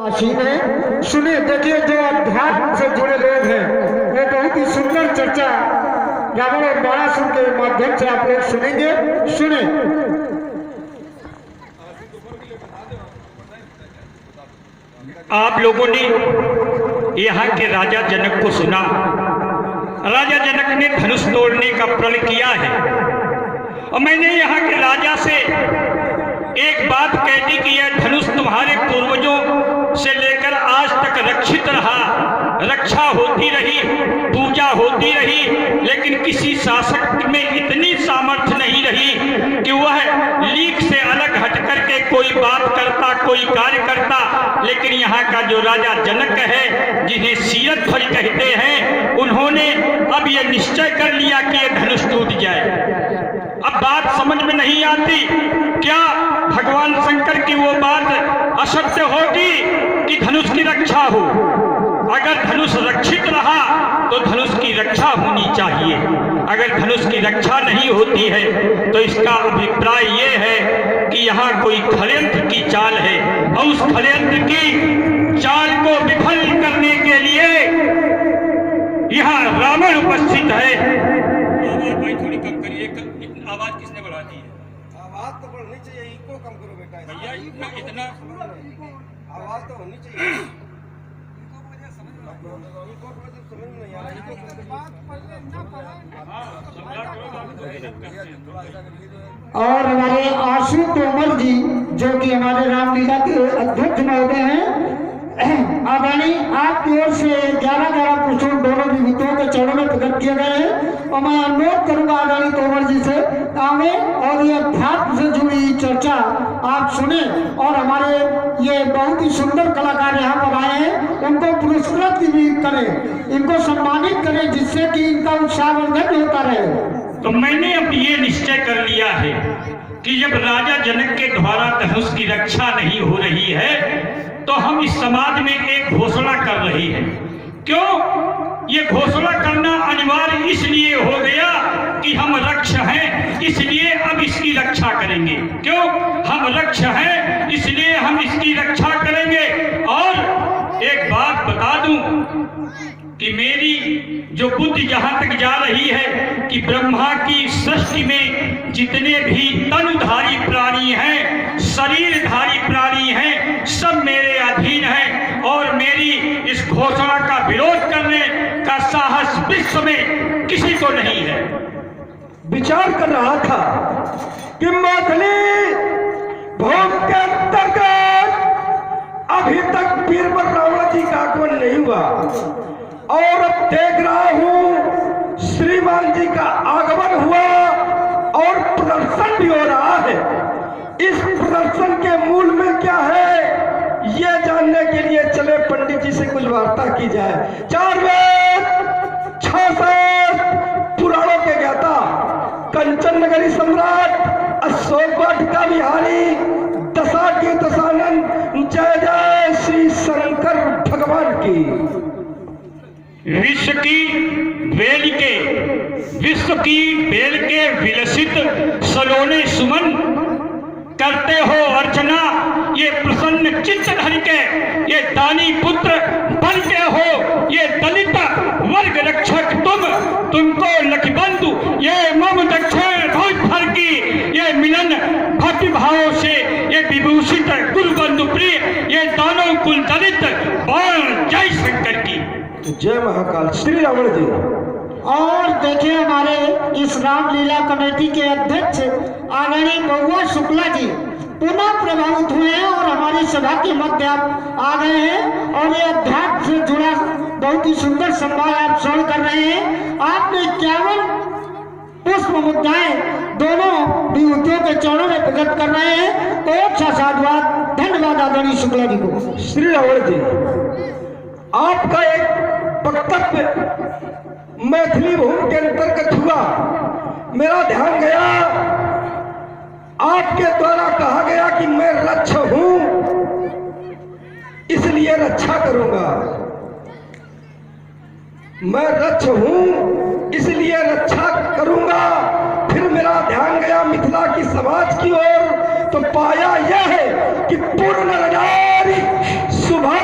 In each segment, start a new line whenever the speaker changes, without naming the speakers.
आसीन है। सुने, देखिए, जो अध्यात्म से जुड़े लोग हैं वो बहुत ही सुंदर चर्चा रावण और बाणासुर के माध्यम से आप लोग सुनेंगे। सुने।
आप लोगों ने यहाँ के राजा जनक को सुना। राजा जनक ने धनुष तोड़ने का प्रण किया है और मैंने यहाँ के राजा से एक बात कह दी कि यह धनुष तुम्हारे पूर्वजों से लेकर आज तक रक्षित रहा, रक्षा होती रही, पूजा होती रही, लेकिन किसी शासक में इतनी सामर्थ्य नहीं रही कि वह लीक से अलग हट करके कोई बात करता, कोई कार्य करता। लेकिन यहाँ का जो राजा जनक है, जिन्हें सीरत ध्वज कहते हैं, उन्होंने अब यह निश्चय कर लिया कि यह धनुष टूट जाए। अब बात समझ में नहीं आती, क्या भगवान शंकर की वो बात असत्य होगी कि धनुष की रक्षा हो? अगर धनुष रक्षित रहा तो धनुष की रक्षा होनी चाहिए। अगर धनुष की रक्षा नहीं होती है तो इसका अभिप्राय ये है कि यहाँ कोई षड्यंत्र की चाल है और उस षड्यंत्र की चाल को विफल करने के लिए यहाँ रावण उपस्थित है। थोड़ी कम करिए, आवाज किसने बढ़ा दी है?
आवाज तो बढ़नी चाहिए, इको कम करो बेटा।
भैया इतना
आवाज तो होनी चाहिए। इको समझ नहीं आ रहा।
और हमारे आशु तोमर जी, जो कि हमारे रामलीला के अध्यक्ष महोदय हैं, आदानी आपकी ओर से 11 प्रश्न दोनों विभूतियों के चरणों में प्रकट किए गए हैं और मैं अनुरोध करूंगा आदानी तोमर जी से आवे और ये अध्यात्म से जुड़ी चर्चा आप सुने और हमारे ये बहुत ही सुंदर कलाकार यहाँ पर आए हैं, उनको पुरस्कृत भी करें, इनको सम्मानित करें, जिससे कि इनका उत्साहवर्धन होता रहे।
तो मैंने अब ये निश्चय कर लिया है कि जब राजा जनक के द्वारा धनुष की रक्षा नहीं हो रही है तो हम इस समाज में एक घोषणा कर रहे हैं। क्यों ये घोषणा करना अनिवार्य इसलिए हो गया कि हम रक्ष हैं, इसलिए अब इसकी रक्षा करेंगे। क्यों हम रक्ष हैं, इसलिए हम इसकी रक्षा करेंगे। और एक बात बता दूं कि मेरी जो बुद्धि जहां तक जा रही है कि ब्रह्मा की सृष्टि में जितने भी तनुधारी प्राणी हैं, शरीरधारी प्राणी हैं, सब मेरे अधीन हैं और मेरी इस घोषणा का विरोध करने का साहस विश्व में किसी को नहीं है।
विचार कर रहा था कि मैथिली भूमि के अंतर्गत अभी तक बीरबल रावण जी का आगमन नहीं हुआ और अब देख रहा हूं श्रीमान जी का आगमन हुआ और प्रदर्शन भी हो रहा है। इस प्रदर्शन के मूल में क्या है ये जानने के लिए चले पंडित जी से कुछ वार्ता की जाए। 4 वेद 6 शास्त्र पुराणों के ज्ञाता कंचन नगरी सम्राट अशोक वाटिका विहारी दशाकी दशानंद जय जय श्री शंकर भगवान की।
विश्व की बेल के विलसित सलोने सुमन करते हो अर्चना, ये प्रसन्न चित्त धर के ये दानी पुत्र बन के हो, ये दलित वर्ग रक्षक तुमको लखबंधु, ये मम दक्षिण भोज भर की ये मिलन भक्ति भाव से ये विभूषित कुल बंधु प्रिय ये दानव कुल दलित बाण जय शंकर की।
जय महाकाल श्री रावण जी।
और देखिए हमारे इस रामलीला कमेटी के अध्यक्ष आदरणीय बउआ शुक्ला जी पुनः प्रभावित हुए हैं और हमारी सभा के मध्य आप आ गए हैं और ये अध्यात्म से जुड़ा बहुत ही सुंदर संवाद आप श्रवण कर रहे हैं। आपने 51 पुष्प मुद्राएं दोनों विभूतियों के चरणों में प्रकट कर रहे हैं, तो अच्छा साधुवाद, धन्यवाद आदरणीय शुक्ला जी को।
श्री रावण जी, आपका एक वक्तव्य मैथिली भूमि के अंतर्गत हुआ, मेरा ध्यान गया, आपके द्वारा कहा गया कि मैं रक्ष हूं इसलिए रक्षा करूंगा, मैं रक्ष हूं इसलिए रक्षा करूंगा। फिर मेरा ध्यान गया मिथिला की समाज की ओर, तो पाया यह है कि पूर्ण रजारी सुभा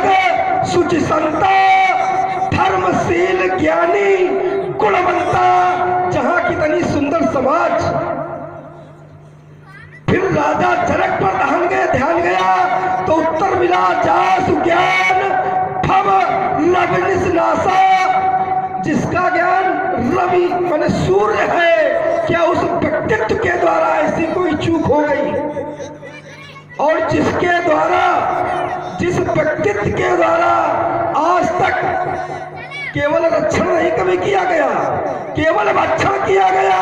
जासु ज्ञान फम लवनिसनासा, जिसका ज्ञान रवि माने सूर्य है, क्या उस व्यक्तित्व के द्वारा ऐसी कोई चूक हो गई? और जिसके द्वारा, जिस व्यक्तित्व के द्वारा आज तक केवल रक्षण नहीं कभी किया गया, केवल भक्षण किया गया,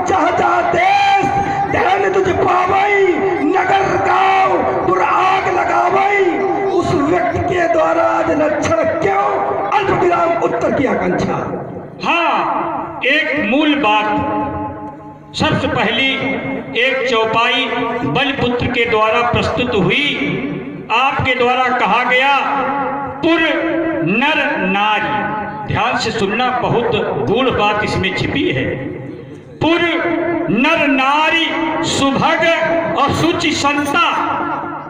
जहाँ जहाँ देश ध्यान तुझ पावई, नगर गांव पुर आग लगावई, उस व्यक्ति के द्वारा आज रक्षण क्यों? अल्प विराम उत्तर की आकांक्षा।
हाँ, एक मूल बात सबसे पहली एक चौपाई बलपुत्र के द्वारा प्रस्तुत हुई। आपके द्वारा कहा गया पुर नर नारी। ध्यान से सुनना, बहुत गूढ़ बात इसमें छिपी है। पुर नर नारी सुभग और सुचि संता,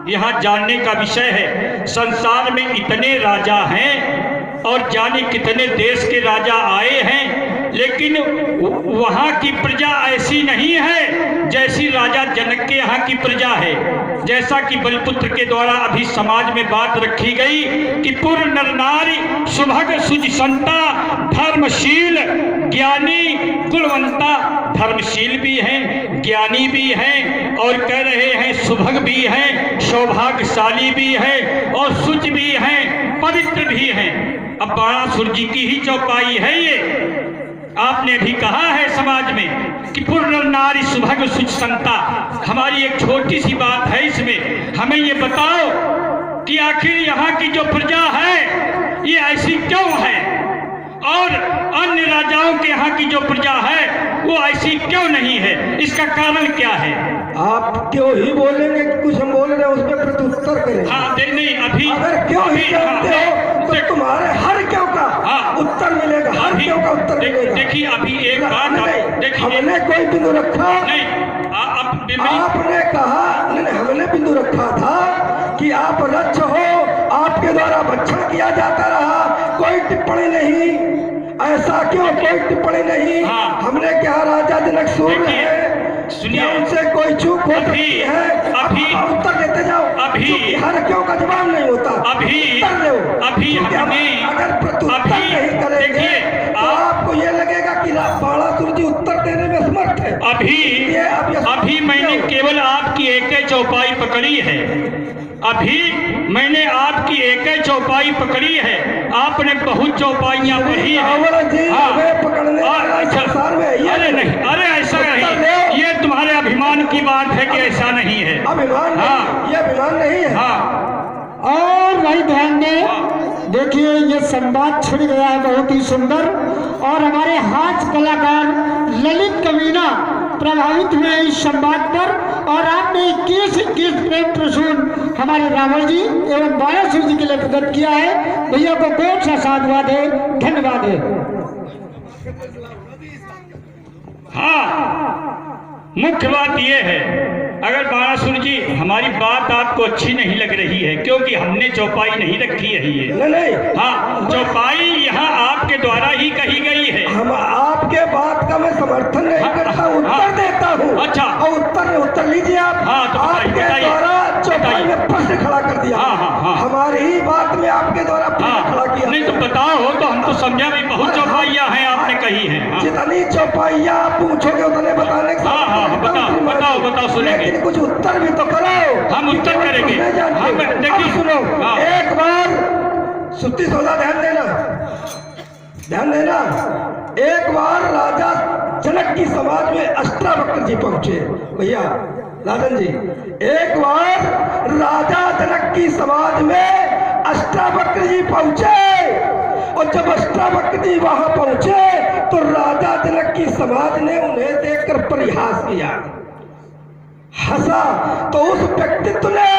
यहाँ जानने का विषय है। संसार में इतने राजा हैं और जाने कितने देश के राजा आए हैं, लेकिन वहाँ की प्रजा ऐसी नहीं है जैसी राजा जनक के यहाँ की प्रजा है। जैसा कि बलपुत्र के द्वारा अभी समाज में बात रखी गई कि पुर नर नारी सुभग सुजि संता, धर्मशील ज्ञानी गुणवंता। धर्मशील भी हैं, ज्ञानी भी हैं, और कह रहे हैं सुभग भी हैं, सौभाग्यशाली भी है, और सुच भी हैं, पवित्र भी हैं। अब बाणासुर जी की ही चौपाई है ये। आपने भी कहा है समाज में कि पुर नर नारी सुभग सुच संता। हमारी एक छोटी सी बात है इसमें, हमें ये बताओ कि आखिर यहाँ की जो प्रजा है ये ऐसी क्यों है, और अन्य राजाओं के यहाँ की जो प्रजा है वो ऐसी क्यों नहीं है? इसका कारण क्या है?
आप क्यों ही बोलेंगे कि कुछ हम बोल रहे हैं उस पर प्रत्युत्तर करें।
हाँ, नहीं अभी
अगर क्यों ही कहते हो तो तुम्हारे हर क्यों का उत्तर मिलेगा, हर क्यों का उत्तर मिलेगा।
देखिए अभी एक बात देखिए,
हमने कोई बिंदु रखा
नहीं,
आपने कहा नहीं, हमने बिंदु रखा था कि आप रक्ष हो, आपके द्वारा भक्षण किया जाता रहा, कोई टिप्पणी नहीं। ऐसा क्यों कोई टिप्पणी नहीं?
हाँ।
हमने क्या राजा जनक सूर्य है,
सुनिए,
उनसे कोई चूक हो सकती है?
अभी
उत्तर देते जाओ।
अभी
हर क्यों का जवाब नहीं होता,
अभी
अभी अगर प्रत्युत्तर नहीं करेंगे तो आपको ये लगेगा कि बाणासुर जी उत्तर देने में समर्थ है।
अभी मैंने केवल आपकी एक चौपाई पकड़ी है। अभी मैंने आपकी एक चौपाई पकड़ी है, आपने बहुत चौपाइयां पढ़ी है। अरे नहीं, अरे ऐसा नहीं, ये तुम्हारे अभिमान की बात है कि ऐसा नहीं है।
अभिमान
हाँ,
ये अभिमान नहीं है।
हाँ,
और भाई ध्यान दें, देखिए ये संवाद छिड़ गया है बहुत ही सुंदर, और हमारे हाथ कलाकार ललित कवीना प्रभावित हुए इस संवाद पर, और आपने 21 प्रेम प्रसून हमारे रावण जी एवं बाणासुर जी के लिए प्रकट किया है। भैया को बहुत सा साधुवाद है, धन्यवाद है।
हाँ, मुख्य बात यह है, अगर बाणासुर जी हमारी बात आपको अच्छी नहीं लग रही है, क्योंकि हमने चौपाई नहीं रखी है ये।
नहीं,
हाँ, चौपाई यहाँ आपके द्वारा ही कही गई है।
हम आपके बात का मैं समर्थन नहीं करता, उत्तर देता हूँ।
अच्छा,
और उत्तर लीजिए आप।
हाँ, तो
आपके द्वारा चौपाई में प्रश्न खड़ा कर दिया।
हाँ,
हमारी ही बात में आपके द्वारा प्रश्न खड़ा किया।
नहीं तो बताओ हो तो हम तो समझा भी, बहुत चौपाइयाँ हैं आपने कही है।
जितनी चौपाइयाँ आप पूछोगे उतने बताने का।
बताओ सुनेंगे।
कुछ उत्तर भी तो करो।
हम उत्तर करेंगे। हम देखिए,
सुनो, एक बार सुत्ती सौदा ध्यान देना। एक बार राजा जनक की समाज में अष्टावक्र जी पहुंचे। भैया राजन जी, एक बार राजा जनक की समाज में अष्टावक्र जी पहुंचे, और जब अष्टावक्र जी वहां पहुंचे तो राजा जनक की समाज ने उन्हें देखकर परिहास किया, हंसा। तो उस व्यक्तित्व ने,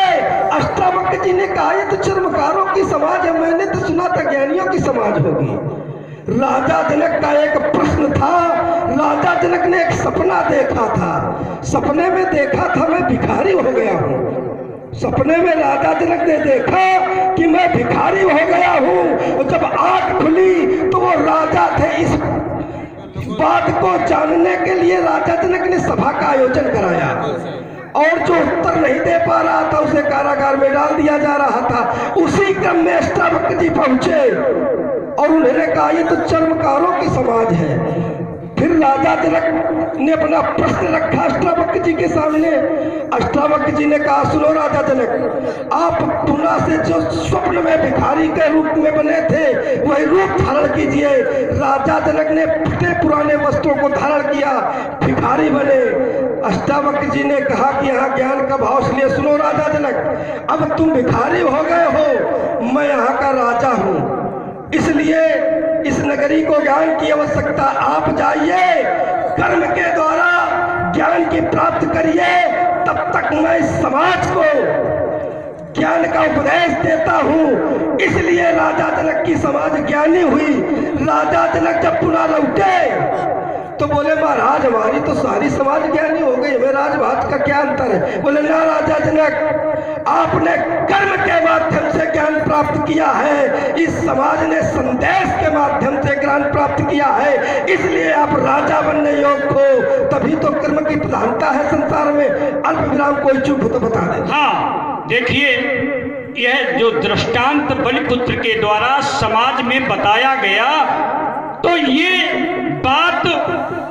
अष्टावक्र जी ने कहा ये तो चर्मकारों की समाज है, मैंने तो सुना था ज्ञानियों की समाज होगी। राजा जनक का एक प्रश्न था, राजा जनक ने एक सपना देखा था। सपने में देखा था मैं भिखारी हो गया हूँ। सपने में राजा जनक ने देखा कि मैं भिखारी हो गया हूँ, और जब आंख खुली तो वो राजा थे। इस बात को जानने के लिए राजा जनक ने सभा का आयोजन कराया। और जो उत्तर नहीं दे पा रहा था उसे कारागार में डाल दिया जा रहा था। उसी क्रम में अष्टावक्र जी पहुंचे और उन्होंने कहा ये तो चर्मकारों की समाज है। फिर राजा जनक ने अपना प्रश्न रखा अष्टावक्र जी के सामने। अष्टावक्र जी ने कहा सुनो राजा जनक, आप पुनः से जो स्वप्न में भिखारी के रूप में बने थे वही रूप धारण कीजिए। राजा जनक ने फटे पुराने वस्त्रों को धारण किया, भिखारी बने। अष्टावक्र जी ने कहा कि यहाँ ज्ञान का भाव, इसलिए सुनो राजा जनक, अब तुम भिखारी हो गए हो, मैं यहाँ का राजा हूँ, इसलिए इस नगरी को ज्ञान की आवश्यकता। आप जाइए, कर्म के द्वारा ज्ञान की प्राप्त करिए, तब तक मैं इस समाज को ज्ञान का उपदेश देता हूँ। इसलिए राजा जनक की समाज ज्ञानी हुई। राजा जनक जब पुनः लौटे तो बोले महाराज हमारी तो सारी समाज ज्ञानी हो गई, हमें राजभात का क्या अंतर है? बोले ना राजा जनक, आपने कर्म के माध्यम से ज्ञान प्राप्त किया है, इस समाज ने संदेश के माध्यम से ज्ञान प्राप्त किया है, इसलिए आप राजा बनने योग्य हो। तभी तो कर्म की प्रधानता है संसार में। अल्प विराम कोई चुप हो तो बता दे।
हाँ, देखिए यह जो दृष्टांत बलिपुत्र के द्वारा समाज में बताया गया, तो ये बात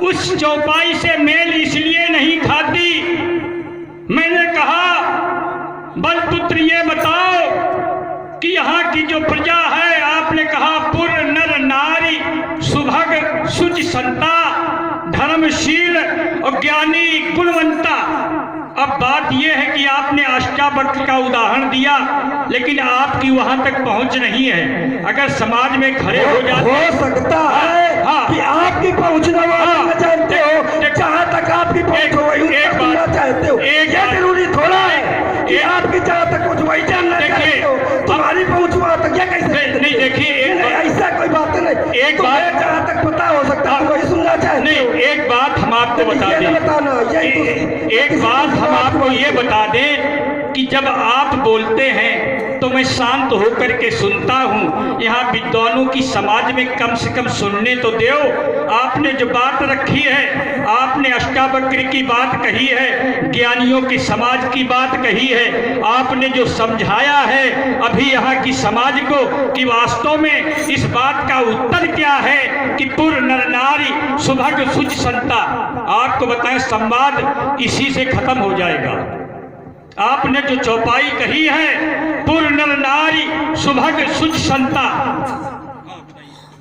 उस चौपाई से मेल इसलिए नहीं खाती। मैंने कहा बलपुत्र ये बताओ कि यहाँ की जो प्रजा है, आपने कहा पुर नर नारी सुभग शुचि संता धर्मशील और ज्ञानी गुणवंता। अब बात यह है कि आपने अष्टावक्र का उदाहरण दिया, लेकिन आपकी वहां तक पहुंच नहीं है। अगर समाज में खड़े हो जाते,
हो सकता है
हाँ,
कि आपकी पहुंचना वहां चाहते हो, जहां तक आपकी पहुंच हो वही चाहते हो। ये जरूरी थोड़ा है कि आपकी जहां तक पहुंच वही जानना चाहते हो, तुम्हारी पहुंच वहां तक क्या कैसे?
नहीं देखिए,
ऐसा कोई बात नहीं।
एक बात
जहां तक पता हो सकता है वही सुनना चाहते हो।
नहीं, एक बात हम आपको बता दें, एक बात हम आपको ये बता दें कि जब आप बोलते हैं तो मैं शांत होकर के सुनता हूँ। यहाँ विद्वानों की समाज में कम से कम सुनने तो दो। आपने जो बात रखी है, आपने अष्टावक्र की बात कही है, ज्ञानियों की समाज की बात कही है, आपने जो समझाया है अभी यहाँ की समाज को कि वास्तव में इस बात का उत्तर क्या है कि पुर नर नारी सुभग शुच संता। आपको बताएं, संवाद इसी से खत्म हो जाएगा। आपने जो चौपाई कही है पुर नर नारी सुभग शुच संता,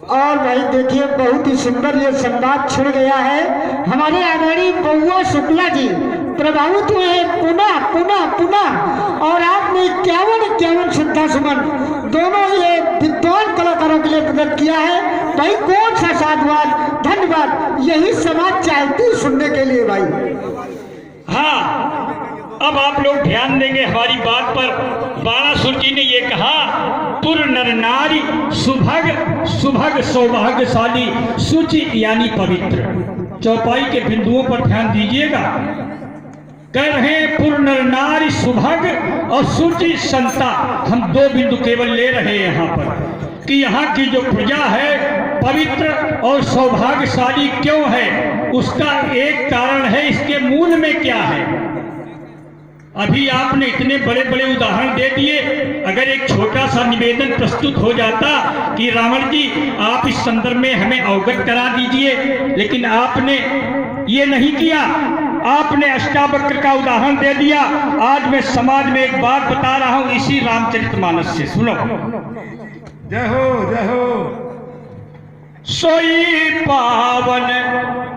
और भाई देखिए बहुत ही सुंदर ये संवाद छिड़ गया है। हमारे आदरणीय बउआ शुक्ला जी प्रभावित हुए पुनः पुनः पुनः, और आपने 51 श्रद्धा सुमन दोनों ये विद्वान कलाकारों के लिए प्रकट किया है। भाई कौन सा साधुवाद, धन्यवाद, यही समाज चाहती सुनने के लिए भाई।
हाँ, अब आप लोग ध्यान देंगे हमारी बात पर। बाणासुर जी ने ये कहा पुर नर नारी सुभग सुभग सौभाग्यशाली शुचि यानी पवित्र। चौपाई के बिंदुओं पर ध्यान दीजिएगा। कह रहे हैं पुर नर नारी सुभग और शुचि संता। हम दो बिंदु केवल ले रहे हैं यहाँ पर कि यहाँ की जो प्रजा है पवित्र और सौभाग्यशाली क्यों है, उसका एक कारण है। इसके मूल में क्या है? अभी आपने इतने बड़े बड़े उदाहरण दे दिए। अगर एक छोटा सा निवेदन प्रस्तुत हो जाता कि रावण जी आप इस संदर्भ में हमें अवगत करा दीजिए, लेकिन आपने ये नहीं किया। आपने अष्टावक्र का उदाहरण दे दिया। आज मैं समाज में एक बात बता रहा हूं इसी रामचरितमानस से, सुनो।
जय हो जय हो।
सोई पावन,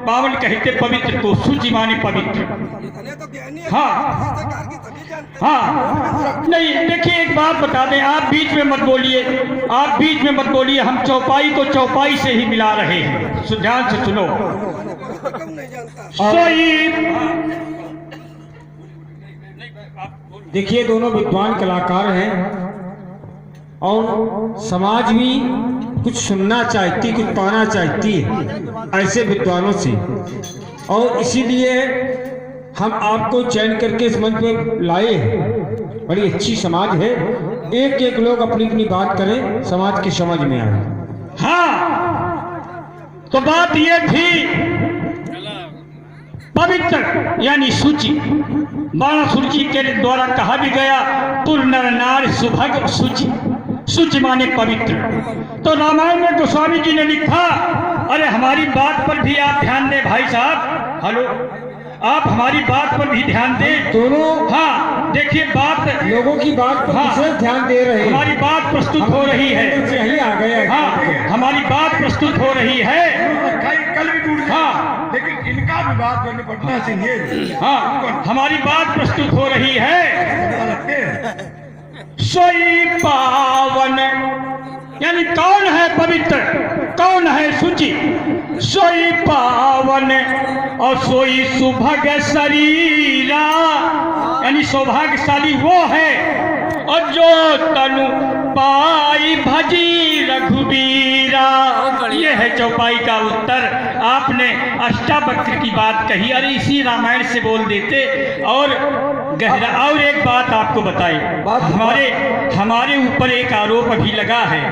पावन कहते पवित्र को, शुचि माने पवित्र। हाँ हाँ, नहीं देखिए एक बात बता दें, आप बीच में मत बोलिए, आप बीच में मत बोलिए। हम चौपाई को चौपाई से ही मिला रहे हैं, ध्यान से सुनो। सोई,
देखिए दोनों विद्वान कलाकार हैं और समाज भी कुछ सुनना चाहती, कुछ पाना चाहती है ऐसे विद्वानों से, और इसीलिए हम आपको चयन करके इस मंच पर लाए हैं। बड़ी अच्छी समाज है, एक एक लोग अपनी अपनी बात करें, समाज की समझ में आए।
हाँ, तो बात ये थी पवित्र यानी सूची, बाणासुर जी के द्वारा कहा भी गया तुर नर नार सुभग सूची, सूची माने पवित्र। तो रामायण में गोस्वामी जी ने लिखा, अरे हमारी बात पर भी आप ध्यान दें भाई साहब, हेलो, आप हमारी बात पर भी ध्यान दें।
दोनों
हाँ देखिए बात,
लोगों की बात पर
हाँ,
विशेष ध्यान दे रहे हैं।
हमारी बात प्रस्तुत हो रही है,
यही आ गया।
हाँ हमारी बात प्रस्तुत हो रही है।
कल भी टूट गया,
हाँ
लेकिन इनका भी बात करनी पटना से ये
हाँ हमारी बात प्रस्तुत हो रही है। सोई पावन यानी कौन है पवित्र, कौन है शुचि, सोई पावन और सोई सुभग शरीरा, यानी सौभाग्यशाली वो है और जो तनु पाई भजी रघुबीरा। ये है चौपाई का उत्तर। आपने अष्टावक्र की बात कही, अरे इसी रामायण से बोल देते। और गहरा और एक बात आपको बताई, हमारे ऊपर एक आरोप अभी लगा है।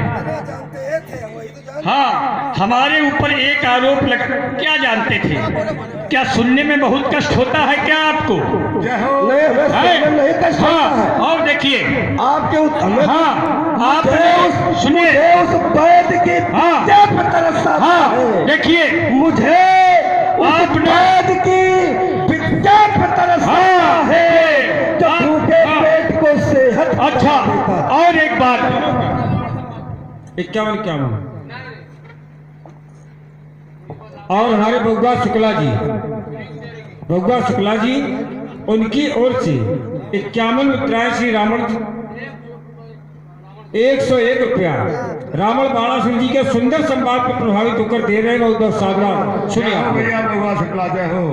हाँ हमारे ऊपर एक आरोप लगा, क्या जानते थे? क्या सुनने में बहुत कष्ट होता है क्या आपको?
नहीं कष्ट होता है।
और देखिए
आपके
हाँ आपने सुनिए,
उस वैद की
हाँ,
विद्या पर तरस आता
हाँ
है।
देखिए
मुझे
आपने
वैद की विद्या पर तरस आता है जो भूखे पेट को सेहत
अच्छा। और एक बात
51 और हमारे बउआ शुक्ला जी उनकी ओर से 51 मुद्राएं श्री रावण 101 रुपया रावण बाणासुर जी के सुंदर संवाद पर प्रभावित होकर दे रहे हैं। बहुत बहुत साधुवाद। सुनिए
भगवान शुक्ला जय हो।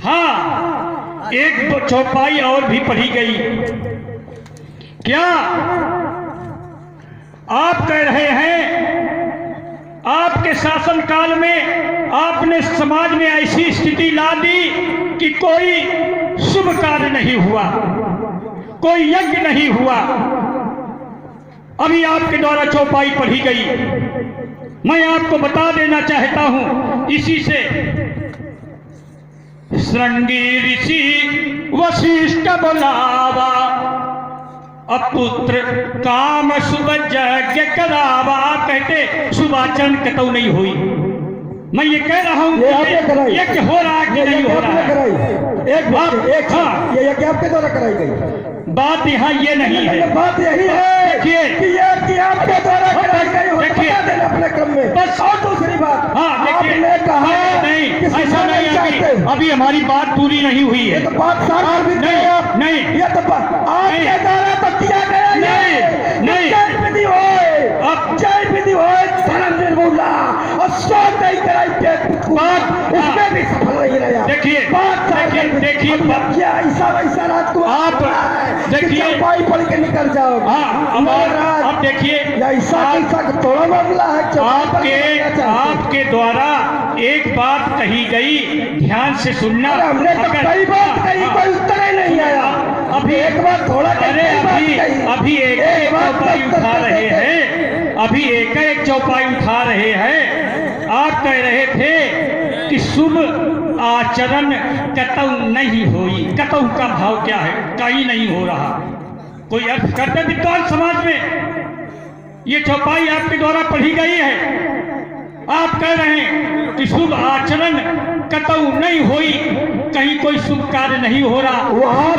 हाँ एक चौपाई और भी पढ़ी गई। क्या आप कह रहे हैं आपके शासन काल में आपने समाज में ऐसी स्थिति ला दी कि कोई शुभ कार्य नहीं हुआ, कोई यज्ञ नहीं हुआ। अभी आपके द्वारा चौपाई पढ़ी गई, मैं आपको बता देना चाहता हूं इसी से। श्रृंगी ऋषि वशिष्ठ बुलावा, अपुत्र काम शुभ यज्ञ करावा। कहते शुभाचरण कतौ नहीं हुई। मैं ये कह रहा हूँ यज्ञ हो रहा कि नहीं हो रहा है।
एक बात
हाँ
ये यज्ञ आपके द्वारा कराई गई।
बात यहाँ ये नहीं है,
बात यही है
देखिए
कि ये आपके द्वारा कराई गई हो, बता देना अपने क्रम में।
बस।
और दूसरी बात,
हाँ देखिए
आपने कहा
नहीं
कि
ऐसा नहीं है, अभी हमारी बात पूरी नहीं हुई है।
ये तो बात साफ भी
नहीं
आप
नहीं
ये तो आपके द्वारा तो किया गया
नहीं
जय विधि हो, अब जय विधि हो धर्म निर्मूला और सो नहीं कराई बात उसमें भी सफल नहीं रहा।
देखिए देखिए
क्या ऐसा वैसा रात को
आप देखिए
चौपाई पढ़ के निकल जाओ।
हाँ अब देखिए
ऐसा ऐसा थोड़ा मामला है।
आपके द्वारा एक बात कही गई, ध्यान से सुनना।
हमने तो कई बात कही, कोई उत्तर ही नहीं आया।
अभी
एक बार थोड़ा
अरे अभी एक चौपाई उठा रहे हैं, अभी एक चौपाई उठा रहे हैं। आप कह रहे थे कि शुभ आचरण कतौ नहीं हुई। कतौ का भाव क्या है? कहीं नहीं हो रहा। कोई अर्थ करते विद्वान समाज में ये चौपाई आपके द्वारा पढ़ी गई है। आप कह रहे हैं कि शुभ आचरण कतौ नहीं हुई, कहीं कोई शुभ कार्य नहीं हो रहा,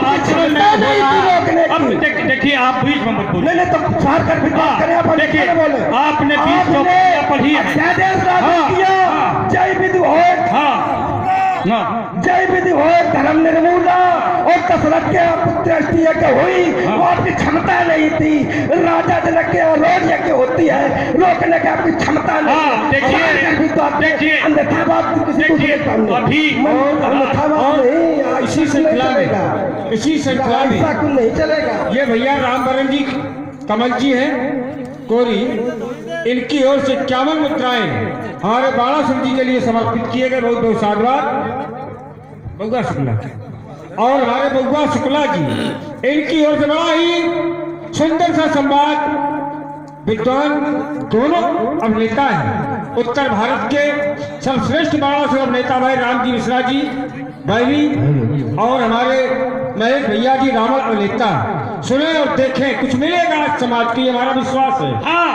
आचरण नहीं हो रहा। अब देखिए आप बीच में मत बोलिए।
नहीं तो
देखिए आपने बीच चौपाई पढ़ी है। जय विधि हो,
जय विधि हो धर्म निर्मूला और दशरथ के पुत्र यज्ञ हुई, वो आपकी क्षमता नहीं थी। राजा जनक के रोज यज्ञ होती है, रोकने की आपकी क्षमता नहीं।
देखिए
अन्यथा बात
देखिए अभी
इसी श्रृंखला में
ऐसा कुछ नहीं चलेगा।
ये भैया रामवरण जी कमल जी हैं कोरी, इनकी ओर से 51 मुद्राएं हमारे बाणासुर जी के लिए समर्पित किए गए। बहुत बहुत साधुवाद बउआ शुक्ला। और हमारे बउआ शुक्ला जी इनकी ओर से बड़ा ही सुंदर सा संवाद विद्वान दोनों अभिनेता हैं। उत्तर भारत के सर्वश्रेष्ठ बाणासुर अभिनेता भाई रामजी मिश्रा जी बैरी और हमारे महेश भैया जी रावण अभिनेता। सुने और देखें, कुछ मिलेगा आज समाज की, हमारा विश्वास है।
हाँ,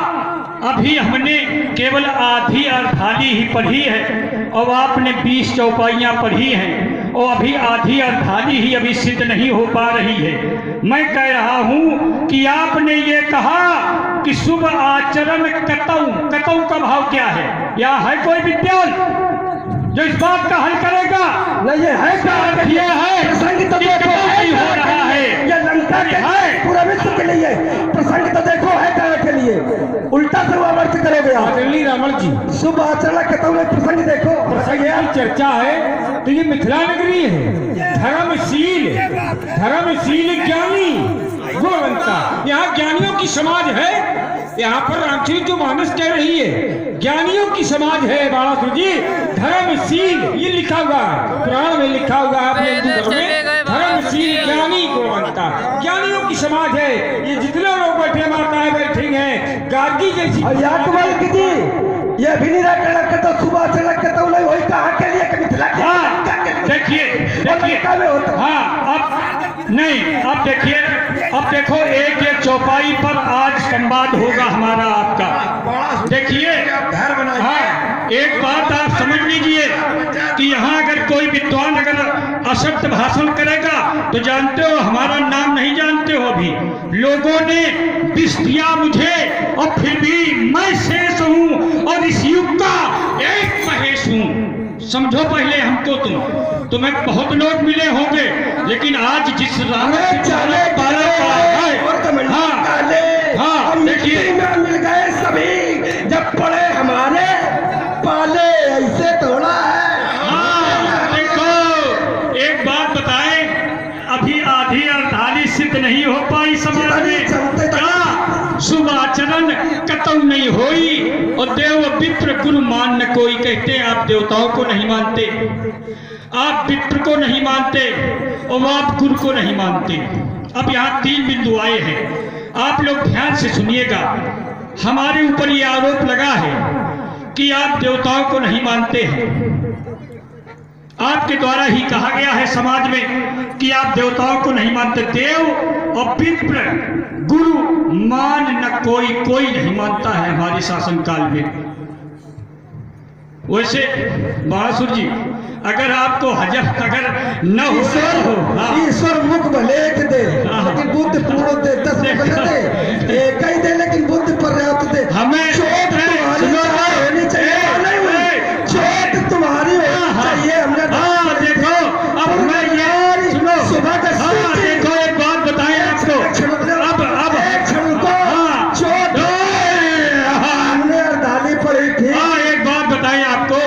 अभी हमने केवल आधी अर्धाली ही पढ़ी है और आपने 20 चौपाइयाँ पढ़ी हैं और अभी आधी अर्धाली ही अभी सिद्ध नहीं हो पा रही है। मैं कह रहा हूँ कि आपने ये कहा कि शुभ आचरण कतऊ, कतऊ का भाव क्या है? या है कोई विद्वान जो इस बात का हल करेगा?
नहीं, ये है क्या?
ये है
प्रसंग तो देखो
नहीं हो रहा है,
ये लंका के
है
पूरा विश्व के लिए प्रसंग तो देखो है क्या के लिए, उल्टा से वो अर्थ करोगे आप।
आदरणीय रावण जी,
शुभ आचरण कहता हूँ, प्रसंग देखो।
प्रसंग की चर्चा है तो ये मिथिला नगरी है। धर्मशील ज्ञानी गुणवंता, यहाँ ज्ञानियों की समाज है। यहाँ पर रामचरित जो मानस कह रही है, ज्ञानियों की समाज है बाणासुर जी। धर्मशील ये लिखा हुआ है, पुराण में लिखा हुआ है अपने हिंदू धर्म में, धर्मशील ज्ञानी गुणवंता, ज्ञानियों की समाज है। ये जितने लोग बैठे माताएं बैठे हैं, गार्गी जैसी।
और या तुम्हारी किसी ये भी नहीं रखा कहता सुबह से कहता हूँ, वही कहा के लिए कभी
देखिए हाँ, अब नहीं, अब देखिए, अब देखो एक एक चौपाई पर आज संवाद होगा हमारा आपका। देखिए हाँ, एक बात आप समझ लीजिए कि यहाँ अगर कोई विद्वान अगर असत्य भाषण करेगा तो जानते हो हमारा नाम नहीं जानते हो। अभी लोगों ने विष दिया मुझे और फिर भी मैं शेष हूँ और इस युग का एक महेश हूँ। समझो पहले हमको, तुम्हें बहुत लोग मिले होंगे, लेकिन आज जिस राम देखिए
मिल गए सभी, जब पड़े हमारे पाले ऐसे तोड़ा है।
हाँ, देखो एक बात बताएं, अभी आधी अर्धाली सिद्ध नहीं हो पाई समाज में। क्या शुभ आचरण कतऊ नहीं होई और देव विप्र गुरु मान न कोई। कहते हैं आप देवताओं को नहीं मानते, आप विप्र को नहीं मानते और आप गुरु को नहीं मानते। अब यहाँ 3 बिंदु आए हैं, आप लोग ध्यान से सुनिएगा। हमारे ऊपर ये आरोप लगा है कि आप देवताओं को नहीं मानते हैं। आपके द्वारा ही कहा गया है समाज में कि आप देवताओं को नहीं मानते। देव और विप्र गुरु मान न कोई, कोई नहीं मानता है हमारे शासन काल में। वैसे बाणासुर जी, अगर आपको हजम अगर न हो,
ईश्वर मुख भले एक दे लेकिन बुद्ध पूर्ण दे, 10 मुख न दे, एक ही दे लेकिन बुद्ध पर्याप्त दे।
हमें
चोट तुम्हारी होनी चाहिए, चोट तुम्हारी होनी चाहिए। हमने
देखो, अब मैं ये सुनो,
सुबह का
देखो एक बात बताएं आपको, अब
चोट हमने अर्धाली पड़ी थी।
एक बात बताएं आपको,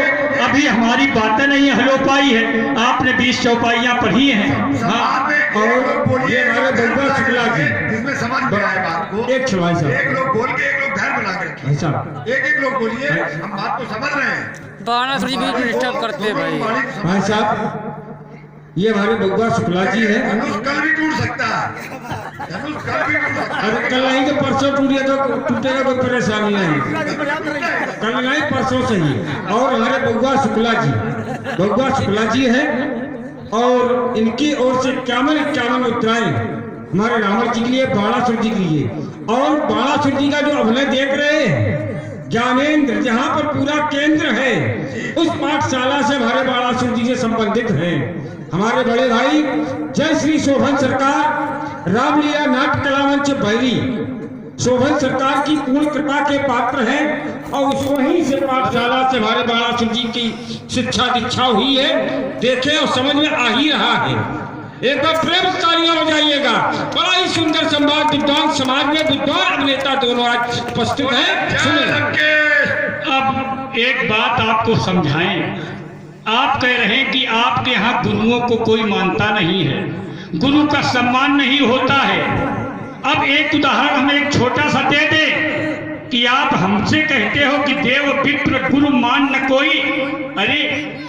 अभी हमारी बातें नहीं हल हो पाई है, आपने 20 चौपाइयाँ पढ़ी हैं। हाँ,
और ये हमारे बंदा शुक्ला जी,
जिसमें समझ में आए बात को,
एक छुड़ाई साहब,
एक लोग बोल के एक लोग धैर्य बना के रखिए।
साहब
एक लोग बोलिए, हम बात को समझ रहे हैं।
बाणासुर जी भी डिस्टर्ब करते हैं भाई।
भाई साहब, ये हमारे बंदा शुक्ला जी है।
धनुष कल भी टूट सकता है, धनुष कल भी टूट सकता है।
अरे कल नहीं तो परसों टूटे तो टूटेगा, कोई परेशानी नहीं। कल नहीं परसों से ही। और हमारे बउआ शुक्ला जी हैं और इनकी ओर से 51 मुद्राएं हमारे रावण जी के लिए, बाणासुर जी के लिए। और बाणासुर जी का जो अभिनय देख रहे हैं, ज्ञानेंद्र जहाँ पर पूरा केंद्र है, उस पाठशाला से हमारे बाणासुर जी से संबंधित हैं हमारे बड़े भाई जय श्री शोभन सरकार, रामलीला नाट्य कला मंच बैरी। शोभन सरकार की पूर्ण कृपा के पात्र हैं और उसको ही से पाठशाला से हमारे बाणासुर जी की शिक्षा दीक्षा हुई है। देखें और समझ में आ ही रहा है। एक बार प्रेम तालियां हो जाइएगा। बड़ा ही सुंदर संवाद, विद्वान समाज में विद्वान अभिनेता दोनों आज उपस्थित हैं। सुनिए,
अब एक बात आपको समझाएं। आप कह रहे हैं कि आपके यहाँ गुरुओं को कोई मानता नहीं है, गुरु का सम्मान नहीं होता है। अब एक उदाहरण हमें एक छोटा सा दे दे कि आप हमसे कहते हो कि देव विप्र गुरु मान न कोई। अरे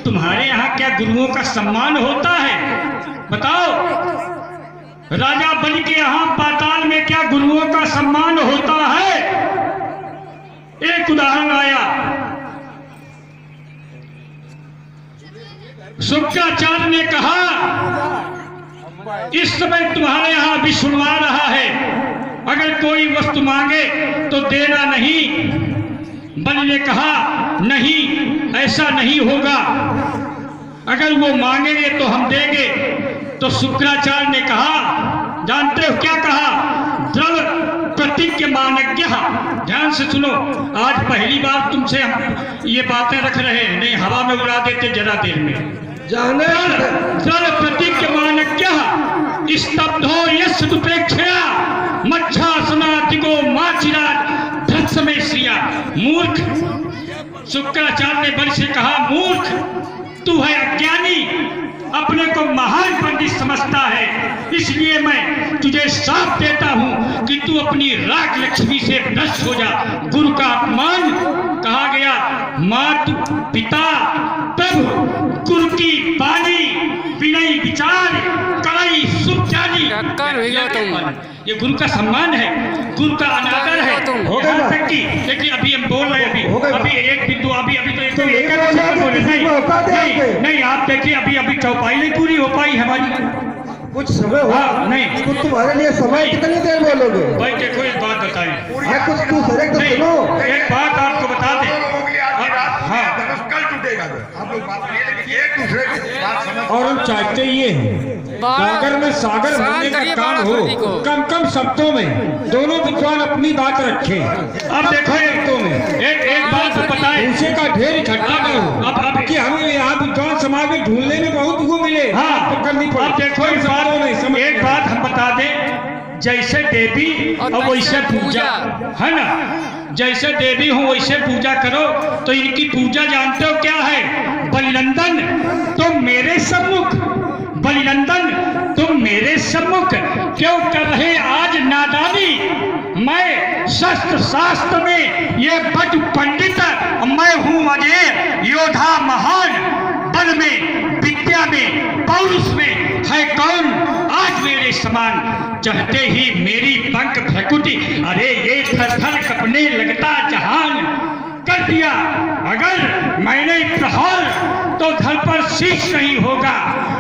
तुम्हारे यहाँ क्या गुरुओं का सम्मान होता है? बताओ, राजा बलि के यहाँ पाताल में क्या गुरुओं का सम्मान होता है? शुक्राचार्य ने कहा इस समय तुम्हारे यहाँ विष्णु आ रहा है, अगर कोई वस्तु मांगे तो देना नहीं। बलि ने कहा नहीं, ऐसा नहीं होगा, अगर वो मांगेंगे तो हम देंगे। तो शुक्राचार्य ने कहा, जानते हो क्या कहा? द्रव प्रतिज्ञ मानज्ञ। ध्यान से सुनो, आज पहली बार तुमसे हम ये बातें रख रहे हैं, नहीं हवा में उड़ा देते जरा देर में।
जाने
द्रव प्रतिज्ञ मानज्ञ स्तब्धो यस्दुपेक्षया मच्छासनातिको माचिराज धत्समे श्रिया। मूर्ख, शुक्राचार्य ने बलि से कहा, मूर्ख तू है अज्ञानी, अपने को महान पंडित समझता है, इसलिए मैं तुझे श्राप देता हूं कि तू अपनी राग लक्ष्मी से भ्रष्ट हो जा। गुरु का अपमान कहा गया, मात पिता प्रभु गुरु की बानी विनय विचार कड़ाई सुख जानी। ये गुरु का सम्मान है, गुरु का अनादर है। यहाँ तक कि देखिए अभी हम बोल रहे हैं, अभी एक बिंदु अभी तो एक बोले नहीं, आप देखिए अभी चौपाई नहीं पूरी हो पाई हमारी।
कुछ समय हो,
नहीं
कुछ तुम्हारे लिए समय कितनी देर बोलोगे
भाई? देखो एक बात बताएं,
कुछ तू सर तो सुनो,
एक बात आपको बता दें।
कल टूटेगा आप लोग बात करिए, लेकिन एक दूसरे की बात समझ।
और हम चाहते ये हैं सागर में सागर भरने का काम हो, कम कम शब्दों में दोनों विद्वान अपनी बात रखें।
अब देखो एक बात बताएं,
उनसे का ढेर इकट्ठा न हो, अब कि हमें यहाँ विद्वान समाज में ढूंढने में बहुत वो मिले।
हाँ,
तो करनी पड़े।
अब देखो एक बात हम बता दें, जैसे देवी और वैसे पूजा है ना, जैसे देवी हो वैसे पूजा करो। तो इनकी पूजा जानते हो क्या है? बलिनंदन तुम मेरे सम्मुख, बलिनंदन तुम मेरे सम्मुख क्यों कर रहे आज नादानी? मैं शस्त्र शास्त्र में ये बट पंडित, मैं हूँ अजय योद्धा महान, बल में विद्या में पौरुष में है कौन आज मेरे समान? चढ़ते ही मेरी पंख भ्रकुटी, अरे ये थर थर कपने लगता जहान। कर दिया अगर मैंने प्रहार तो धड़ पर शीश नहीं होगा,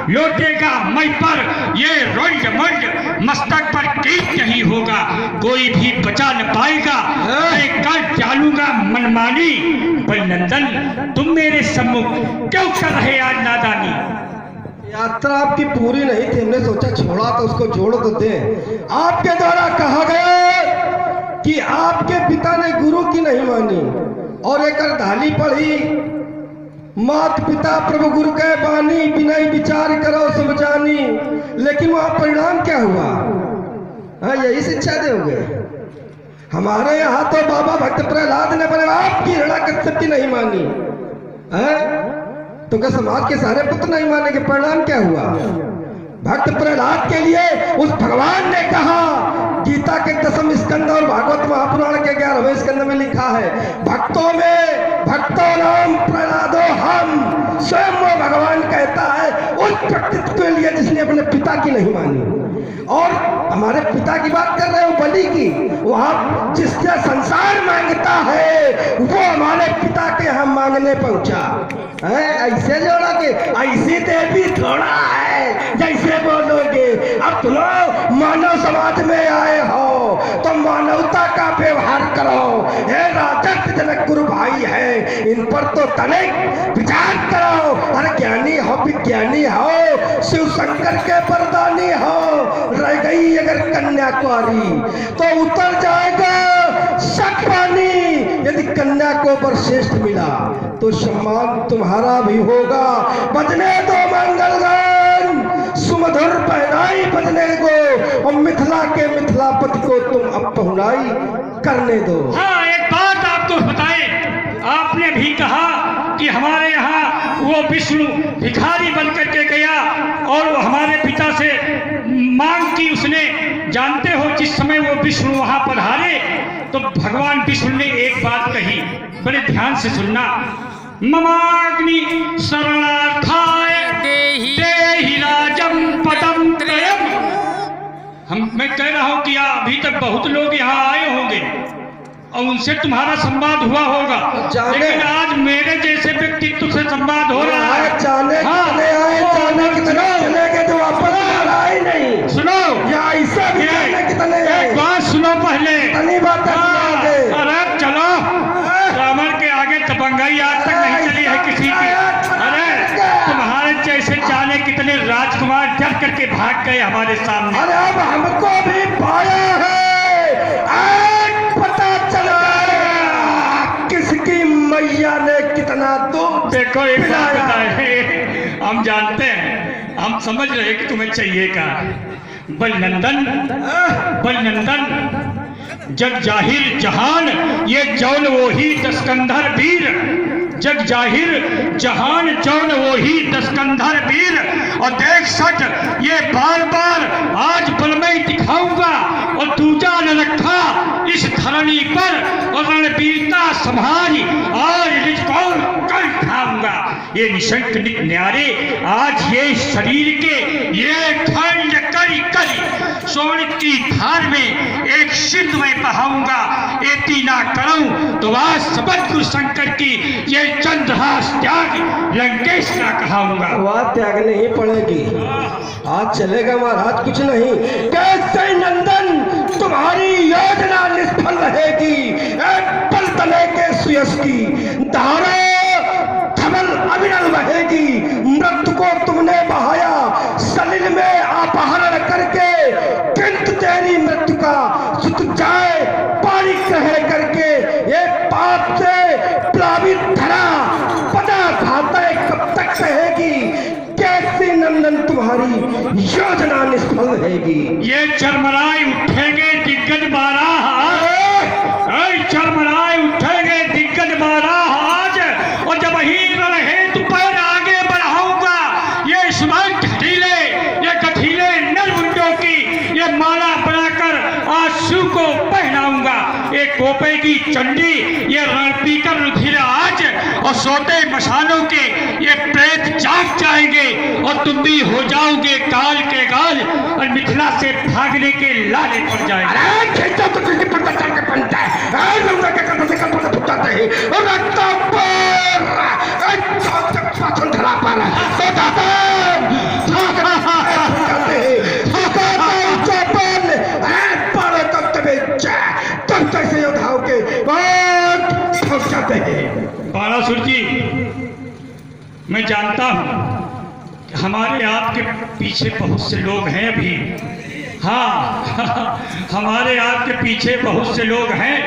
लौटेगा मैं पर ये रोल्ड मर्ड मस्तक पर कीट नहीं होगा, कोई भी बचा न पाएगा, मैं कर डालूंगा मनमानी। बलिनंदन तुम मेरे सम्मुख क्यों कर रहे आज नादानी?
यात्रा आपकी पूरी नहीं थी, हमने सोचा छोड़ा तो उसको जोड़ तो दे। आपके द्वारा कहा गया कि आपके पिता ने गुरु की नहीं मानी और एक धाली पढ़ी, मात पिता प्रभु गुरु के बानी विनय विचार करो सब जानी। लेकिन वहां परिणाम क्या हुआ? हाँ, यही शिक्षा दोगे? हमारे यहाँ तो बाबा भक्त प्रहलाद ने बने आपकी हिरण्यकश्यप की नहीं मानी है, तो क्या समाज के सारे पुत्र नहीं माने? के परिणाम क्या हुआ? भक्त प्रहलाद के लिए उस भगवान ने कहा, गीता के 10वें स्कंद और भागवत महापुराण के 11वें स्कंद में लिखा है, भक्तों नाम प्रहलादो हम। स्वयं वो भगवान कहता है उस व्यक्तित्व के लिए जिसने अपने पिता की नहीं मानी। और हमारे पिता की बात कर रहे हो, बलि की, वहां जिससे संसार मांगता है वो हमारे पिता के यहाँ मांगने पहुंचा है। ऐसे जोड़ा के ऐसी देवी थोड़ा है जैसे बोलोगे। अब तुम मानव समाज में आए हो तो मानवता का व्यवहार करो। हे राजक जनक गुरु भाई है, इन पर तो तनिक विचार करो। अरे ज्ञानी हो विज्ञानी हो, शिव शंकर के वरदानी हो, रह गई अगर कन्या कुंवारी तो उतर जाएगा सब पानी। यदि कन्या को वर श्रेष्ठ मिला तो सम्मान तुम्हारा भी होगा। बजने दो मंगल गान, सुमधुर पहनाई बजने को, और मिथिला के मिथिलापति को तुम अब पहुनाई करने दो।
हाँ, एक बात आपको बताएं, आपने भी कहा कि हमारे यहाँ वो विष्णु भिखारी बन करके गया और हमारे पिता से मांग की उसने। जानते हो जिस समय वो विष्णु वहां पधारे तो भगवान विष्णु ने एक बात कही, बड़े ध्यान से सुनना। ममाग्नि शरणार्थाय देहि राजम पदम त्रयम। मैं कह रहा हूं कि अभी तक बहुत लोग यहाँ आए होंगे और उनसे तुम्हारा संवाद हुआ होगा,
जाने-
लेकिन आज मेरे जैसे व्यक्तित्व से संवाद हो रहा है।
जाने
हाँ।
कितने आए, जाने कितने चले गए, जो वापस आए नहीं।
सुनो,
या ऐसा भी जाने कितने आए।
एक बात सुनो पहले।
इतनी बातें
हाँ,
सुनाओगे।
अरे चलो, रावण के आगे तपंगाई आज तक नहीं चली है किसी की। अरे तुम्हारे जैसे जाने कितने राजकुमार डर करके भाग गए हमारे सामने।
अरे अब हमको भी पाया है, आज पता चला किसकी मैया ने कितना दूध
देखो एक बात
पिलाया।
बताए, हम जानते हैं, हम समझ रहे हैं कि तुम्हें चाहिए का बलनंदन, बलनंदन जग जाहिर जहान, ये जौन वो ही दस्कंधर वीर, जग जाहिर जहान जौन वो ही दस्कंधर वीर। और देख सच ये बार बार आज बल में दिखाऊंगा, और दूजा न रखा इस धरनी पर, और रणवीरता संभाली आज रिजकौर कर खाऊंगा। ये निशंक निक न्यारे आज ये शरीर के ये खंड करी करी सोन की धार में एक सिंध में बहाऊंगा। एती ना करूं तो आज सबद शंकर की ये चंद्रहास त्याग लंकेश ना कहाऊंगा।
बात त्यागनी ही पड़ेगी। आज चलेगा महाराज कुछ नहीं। कैसे नंदन तुम्हारी योजना निष्फल रहेगी। एक पल तले के सुयस की धारा धवल अविरल बहेगी। मृत्यु को तुमने बहाया सलिल में अपहरण करके, किंतु तेरी मृत्यु का सुत जाए पानी कह करके। ये पाप से प्लावित धरा पदा खाता कब तक रहेगी। कैसी नंदन तुम्हारी योजना निष्फल रहेगी।
ये चरमराए उठेंगे दिग्गज बारह आज, चरमराए उठेंगे दिग्गज बारह आज, और जब ही रहे तो पैर आगे बढ़ाऊंगा। ये सुबह ढीले ये गठीले नरमुंडों की ये माला बनाकर आंसू को पहनाऊंगा। ये कोपे की चंडी ये रणपीकर रुधिर आज, और सोते मशानों के ये प्रेत जाग जाएंगे, और तुम भी हो जाओगे काल के गाल, और मिथिला से भागने के लाले पड़ जाएंगे।
अरे खेचा तो किसी पर चल के बनता है। अरे लौंडा के कंधों से कंधों फूट जाते हैं। और रखता पर चौक तक पाछन धरा पाना तो दादा कहते हैं चौपन पर तब तबे तब कैसे योद्धाओं के और ठोक जाते हैं।
बाणासुर जी, मैं जानता हूँ कि हमारे आपके पीछे बहुत से लोग हैं अभी। हाँ हमारे आपके पीछे बहुत से लोग हैं।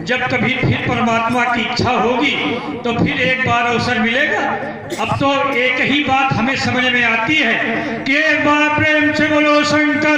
जब कभी फिर परमात्मा की इच्छा होगी तो फिर एक बार अवसर मिलेगा। अब तो एक ही बात हमें समझ में आती है कि एक बार प्रेम से बोलो शंकर